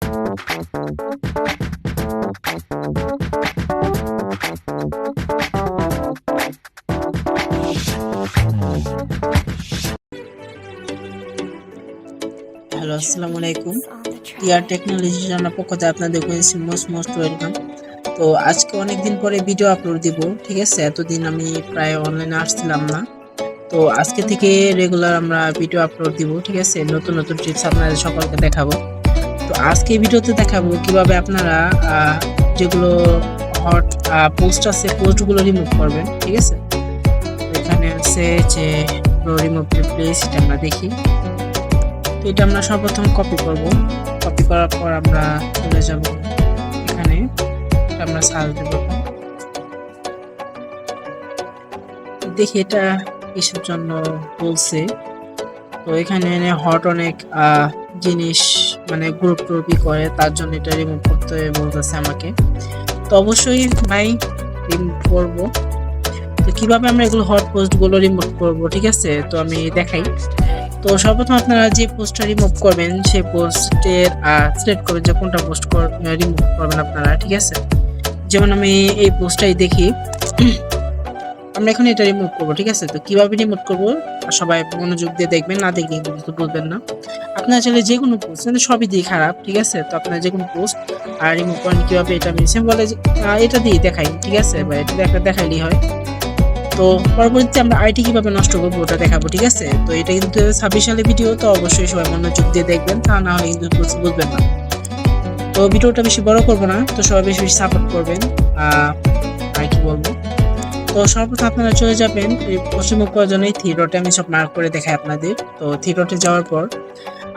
Hello, আসসালামু আলাইকুম। TR technology জানার পক্ষ থেকে আপনাদের মোস্ট ওয়েলকাম। তো আজকে অনেকদিন পরে ভিডিও আপলোড দিব, ঠিক আছে? এতদিন আমি প্রায় অনলাইনে আসছিলাম না। তো আজকে থেকে রেগুলার আমরা ভিডিও আপলোড দিব, ঠিক আছে? নতুন নতুন টিপস আপনাদের সকলকে দেখাবো। তো আজকে ভিডিওতে দেখাবো কিভাবে আপনারা যেগুলো হট পোস্ট আছে পোস্টগুলো রিমুভ করবেন, ঠিক আছে? এখানে আছে যে রিমুভ রিপ্লেস, এটা আমরা দেখি। তো এটা আমরা সর্বপ্রথম কপি করব। কপি করার পর আমরা চলে যাব এখানে, আমরা সার্চ দেব, দেখি এটা কিসের জন্য বলছে। তো এখানে হট অনেক জিনিস মানে গ্রুপ ট্রুপই করে, তার জন্য এটা রিমুভ করতে বলতেছে আমাকে। তো অবশ্যই ভাই রিমুভ করব। তো কিভাবে আমরা এগুলো হট পোস্টগুলো রিমুভ করব, ঠিক আছে? তো আমি দেখাই। তো সর্বপ্রথম আপনারা যে পোস্টটা রিমুভ করবেন সেই পোস্টের সিলেক্ট করবেন যে কোনটা পোস্ট রিমুভ করবেন আপনারা, ঠিক আছে? যেমন আমি এই পোস্টটাই দেখি, আমরা এখন এটা রিমুভ করব, ঠিক আছে? তো কিভাবে রিমুভ করব সবাই মনোযোগ দিয়ে দেখবেন, না দেখলে কিন্তু বুঝবেন না। আপনারা চাইলে যে কোনো পোস্ট, কিন্তু সবই দিয়ে খারাপ, ঠিক আছে? তো আপনারা যে কোনো পোস্ট রিমুভ করেন কিভাবে, এটা আমি সিম্পল এটা দিয়ে দেখাই, ঠিক আছে? বা এটা দেখাইলেই হয়। তো পরবর্তীতে আমরা আইটি কিভাবে নষ্ট করবো ওটা দেখাবো, ঠিক আছে? তো এটা কিন্তু 26 সালে ভিডিও, তো অবশ্যই সবাই মনোযোগ দিয়ে দেখবেন, তা না হলে কিন্তু বুঝবেন না। তো ভিডিওটা বেশি বড় করব না, তো সবাই বেশি বেশি সাপোর্ট করবেন। আর কি বলবো, তো সর্বপ্রথম আপনারা চলে যাবেন এই পশ্চিম করার জন্য থ্রি ডটে আমি সব মার্ক করে দেখাই আপনাদের। তো থ্রি ডটে যাওয়ার পর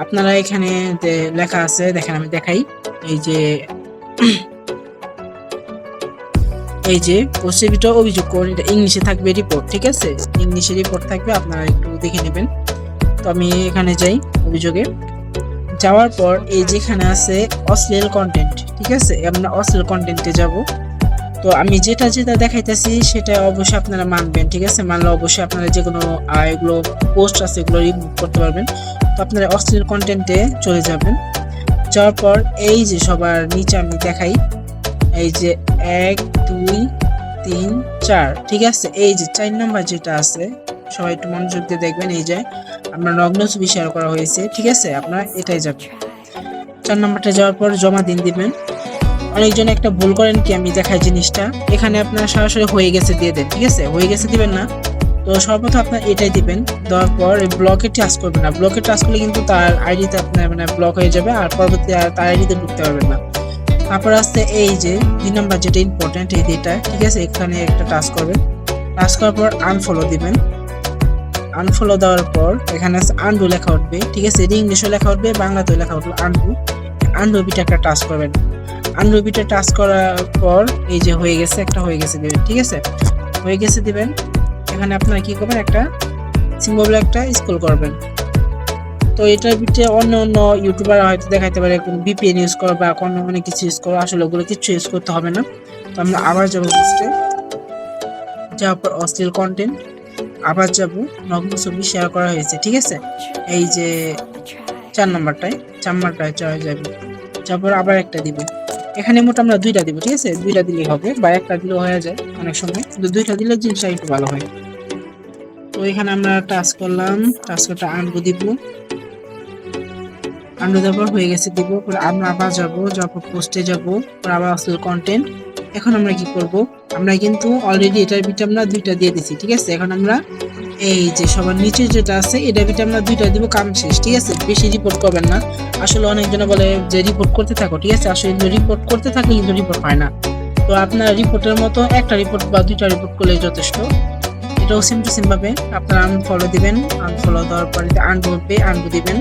আপনারা এখানে যে লেখা আছে দেখেন, আমি দেখাই। এই যে পশ্চিমটা অভিযোগ করুন, এটা ইংলিশে থাকবে রিপোর্ট, ঠিক আছে? ইংলিশে রিপোর্ট থাকবে, আপনারা একটু দেখে নেবেন। তো আমি এখানে যাই অভিযোগে। যাওয়ার পর এই যেখানে আছে অশ্লীল কন্টেন্ট, ঠিক আছে? আমরা অশ্লীল কন্টেন্টে যাব। তো আমি যেটা যেটা দেখাইতেছি সেটা অবশ্যই আপনারা মানবেন, ঠিক আছে? মানলে অবশ্যই আপনারা যে কোনো এগুলো পোস্ট আছে এগুলো রিমুভ করতে পারবেন। তো আপনারা অশ্লীল কন্টেন্টে চলে যাবেন। যাওয়ার পর এই যে সবার নিচে আমি দেখাই, এই যে 1 2 3 4, ঠিক আছে? এই যে 4 নাম্বার যেটা আছে, সবাই একটু মনোযোগ দিয়ে দেখবেন। এই যে আমরা নগ্ন ছবি শেয়ার করা হয়েছে, ঠিক আছে? আপনারা এটাই যাবেন। 4 নাম্বারটা যাওয়ার পর জমা দিবেন। অনেকজন একটা ভুল করেন কি, আমি দেখাই জিনিসটা। এখানে আপনারা সরাসরি হয়ে গেছে দিয়ে দেন, ঠিক আছে? হয়ে গেছে দিবেন না। তো সর্বপ্রথম আপনার এটাই দিবেন। দেওয়ার পর ব্লকে টাচ করবেন না। ব্লকে টাচ করলে কিন্তু তার আইডিতে আপনার মানে ব্লক হয়ে যাবে, আর পরবর্তী আর তার আইডিতে ঢুকতে পারবেন না। তারপর আসছে এই যে 2 নাম্বার যেটা ইম্পর্টেন্ট, এই দুইটা, ঠিক আছে? এখানে একটা টাচ করবেন। টাচ করার পর আনফলো দিবেন। আনফলো দেওয়ার পর এখানে আছে আনডু লেখা উঠবে, ঠিক আছে? ইংলিশে লেখা উঠবে, বাংলাতেও লেখা উঠবে আনডু। আনডু বিটা একটা টাচ করবেন। আনডু বিটা টাচ করার পর এই যে হয়ে গেছে, একটা হয়ে গেছে দিবেন, ঠিক আছে? হয়ে গেছে দিবেন। এখানে আপনারা কি করবেন, একটা সিম্বল একটা স্ক্রল করবেন। তো এটার ভিতরে অন্য অন্য ইউটিউবার হয়তো দেখাইতে পারে কোন ভিপিএন ইউজ করো বা কোনো অনেক কিছু ইউজ করো, আসলে ওগুলো কিছু ইউজ করতে হবে না। তো আমরা আবার যাবো পোস্টে, যাওয়ার পর অশ্লীল কন্টেন্ট, আবার যাব নগ্ন ছবি শেয়ার করা হয়েছে, ঠিক আছে? এই যে 4 নাম্বারটায় যাবে। তারপর আবার একটা দিব। এখানে মোট আমরা 2টা দিব, ঠিক আছে? 2টা দিলেই হবে, বা একটা দিলেও হয়ে যায় অনেক সময়, কিন্তু 2টা দিলে জিনিসটা একটু ভালো হয়। তো এখানে আমরা টাচ করলাম, টাচ করতে আনবো দিব। আনবো দেওয়ার পর হয়ে গেছে দিব। আমরা আবার যাবো, যাওয়ার পোস্টে যাবো, আবার অশ্লীল কন্টেন্ট। এখন আমরা কি করব, আমরা কিন্তু অলরেডি এটার ভিতরে আমরা 2টা দিয়ে দিছি, ঠিক আছে? এখন আমরা এই যে সবার নিচে যেটা আছে এটার ভিতরে আমরা 2টা দিব, কাম শেষ, ঠিক আছে? বেশি রিপোর্ট করবেন না। আসলে অনেকজনে বলে যে রিপোর্ট করতে থাকো, ঠিক আছে? আসলে রিপোর্ট করতে থাকলে কিন্তু রিপোর্ট হয় না। তো আপনার রিপোর্টের মতো একটা রিপোর্ট বা 2টা রিপোর্ট করলে যথেষ্ট। এটাও সেম টু সেম ভাবে আপনারা আনফলো দিবেন। আনফলো দেওয়ার পর আনডু দিবেন,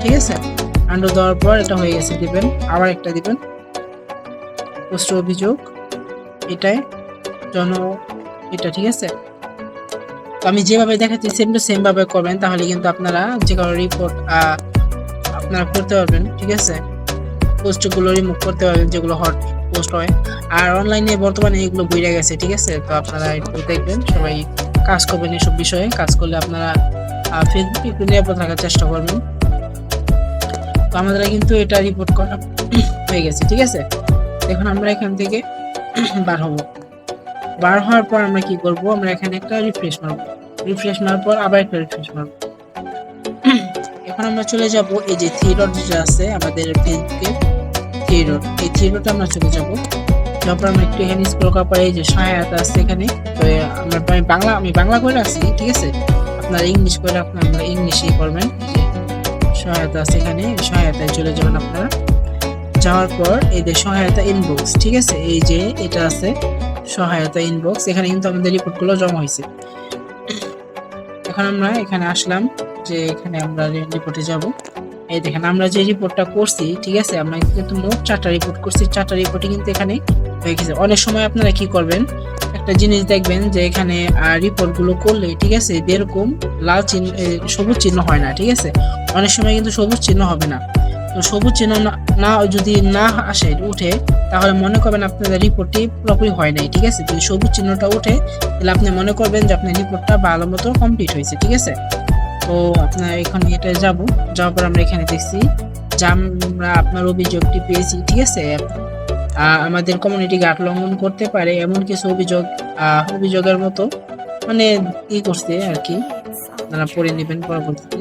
ঠিক আছে? আনডু দেওয়ার পর এটা হয়ে গেছে দিবেন, আবার একটা দিবেন পোস্ট অভিযোগ, এটাই এটা, ঠিক আছে? তো আমি যেভাবে দেখাচ্ছি সেম টু সেম ভাবে করবেন, তাহলে কিন্তু আপনারা যে কোনো রিপোর্ট আপনারা করতে পারবেন, ঠিক আছে? পোস্টগুলো রিমুভ করতে পারবেন যেগুলো হট পোস্ট হয়। আর অনলাইনে বর্তমানে এগুলো বইরা গেছে, ঠিক আছে? তো আপনারা একটু দেখবেন, সবাই কাজ করবেন এসব বিষয়ে। কাজ করলে আপনারা ফেসবুকে একটু নিরাপদ রাখার চেষ্টা করবেন। তো আমাদের কিন্তু এটা রিপোর্ট করা হয়ে গেছে, ঠিক আছে। এখন আমরা এখান থেকে বার হব। বার হওয়ার পর আমরা কি করব, আমরা এখানে একটা রিফ্রেশ মারব। রিফ্রেশ মারার পর আবার একটা রিফ্রেশ মারব। এখন আমরা চলে যাব এই যে থ্রি ডট যেটা আছে আমাদের ফেসবুকে, থ্রি ডট, এই থ্রি ডটে আমরা চলে যাব। তারপর আমরা একটু এখানে স্ক্রল করার পরে এই যে সহায়তা আছে এখানে, তো আমি বাংলা করে রাখছি, ঠিক আছে। আপনারা ইংলিশ করে আপনারা ইংলিশেই করবেন। এই যে সহায়তা আছে এখানে, সহায়তায় চলে যাবেন আপনারা। যাওয়ার পর এই যে সহায়তা ইনবক্স, ঠিক আছে, এই যে এটা আছে সহায়তা ইনবক্স, এখানে কিন্তু আমাদের রিপোর্টগুলো জমা হয়েছে। এখন আমরা এখানে আসলাম, যে এখানে আমরা রিপোর্টে যাব। এই দেখেন আমরা যে রিপোর্টটা করছি, ঠিক আছে, আমরা কিন্তু মোট 4টা রিপোর্ট করছি, 4টা রিপোর্টই কিন্তু এখানে হয়ে গেছে। অনেক সময় আপনারা কি করবেন, একটা জিনিস দেখবেন যে এখানে রিপোর্ট গুলো করলে, ঠিক আছে, এরকম লাল চিহ্ন সবুজ চিহ্ন হয় না, ঠিক আছে। অনেক সময় কিন্তু সবুজ চিহ্ন হবে না। তো সবুজ চিহ্ন না যদি না আসে উঠে, তাহলে মনে করবেন আপনাদের রিপোর্টটি পুরোপুরি হয় নাই, ঠিক আছে। যদি সবুজ চিহ্নটা উঠে, তাহলে আপনি মনে করবেন যে আপনার রিপোর্টটা ভালো মতো কমপ্লিট হয়েছে, ঠিক আছে। তো আপনার এখানে এটা যাওয়ার পর আমরা এখানে দেখছি যে আমরা আপনার অভিযোগটি পেয়েছি, ঠিক আছে। আমাদের কমিউনিটি গার্ড লঙ্ঘন করতে পারে এমন কিছু অভিযোগের মতো মানে করছে আর কি, আপনারা পড়ে নেবেন পরবর্তীতে।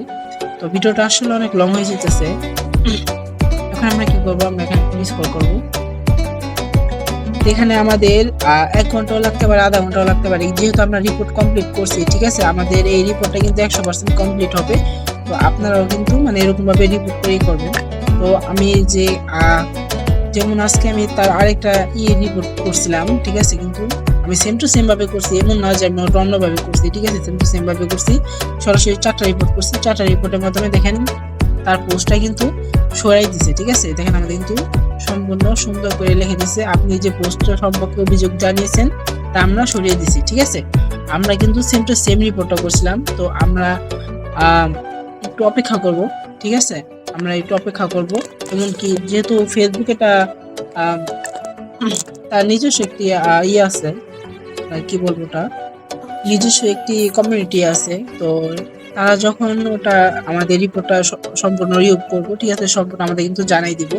তো ভিডিওটা আসলে অনেক লং হয়ে যেতেছে। এখন আমরা কি করবো, আমরা এখানে স্ক্রল করব। এখানে আমাদের 1 ঘন্টাও লাগতে পারে, আধা ঘন্টাও লাগতে পারে, যেহেতু আমরা রিপোর্ট কমপ্লিট করছি, ঠিক আছে। আমাদের এই রিপোর্টটা কিন্তু 100% কমপ্লিট হবে। তো আপনারাও কিন্তু মানে এরকম ভাবে রিপোর্ট করেই করবেন। তো আমি যে যেমন আজকে আমি তার আরেকটা রিপোর্ট করছিলাম, ঠিক আছে, কিন্তু আমি সেম টু সেম ভাবে করছি, এমন না যে আমি ওটা অন্যভাবে করছি, ঠিক আছে। সেম টু সেম ভাবে করছি, সরাসরি 4টা রিপোর্ট করছি। 4টা রিপোর্টের মাধ্যমে দেখেন তার পোস্টটা কিন্তু সরাই দিছে, ঠিক আছে। দেখেন আমাদের কিন্তু সম্পূর্ণ সুন্দর করে লিখে দিছে, আপনি যে পোস্টটা সম্পর্কে অভিযোগ জানিয়েছেন তা আমরা সরিয়ে দিছি, ঠিক আছে। আমরা কিন্তু সেম টু সেম রিপোর্টটা করছিলাম। তো আমরা একটু অপেক্ষা করব, ঠিক আছে। আমরা একটু অপেক্ষা করব, এমনকি যেহেতু ফেসবুক এটা তার নিজস্ব একটি আছে, কি বলবো, ওটা নিজস্ব একটি কমিউনিটি আছে। তো তারা যখন ওটা আমাদের রিপোর্টটা সম্পূর্ণ রিভিউ করবো, ঠিক আছে, সম্পূর্ণ আমাদের কিন্তু জানাই দিব।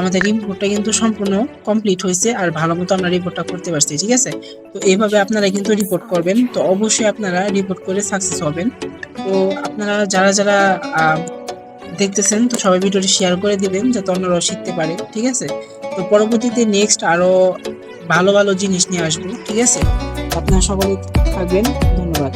আমাদের রিপোর্টটা কিন্তু সম্পূর্ণ কমপ্লিট হয়েছে আর ভালো মতো আমরা রিপোর্টটা করতে পারছি, ঠিক আছে। তো এইভাবে আপনারা কিন্তু রিপোর্ট করবেন। তো অবশ্যই আপনারা রিপোর্ট করে সাকসেস হবেন। তো আপনারা যারা দেখতেছেন, তো সবাই ভিডিওটি শেয়ার করে দিবেন যাতে অন্যরাও শিখতে পারে, ঠিক আছে। তো পরবর্তীতে নেক্সট আরো ভালো ভালো জিনিস নিয়ে আসবো, ঠিক আছে। আপনারা সকলে থাকবেন, ধন্যবাদ।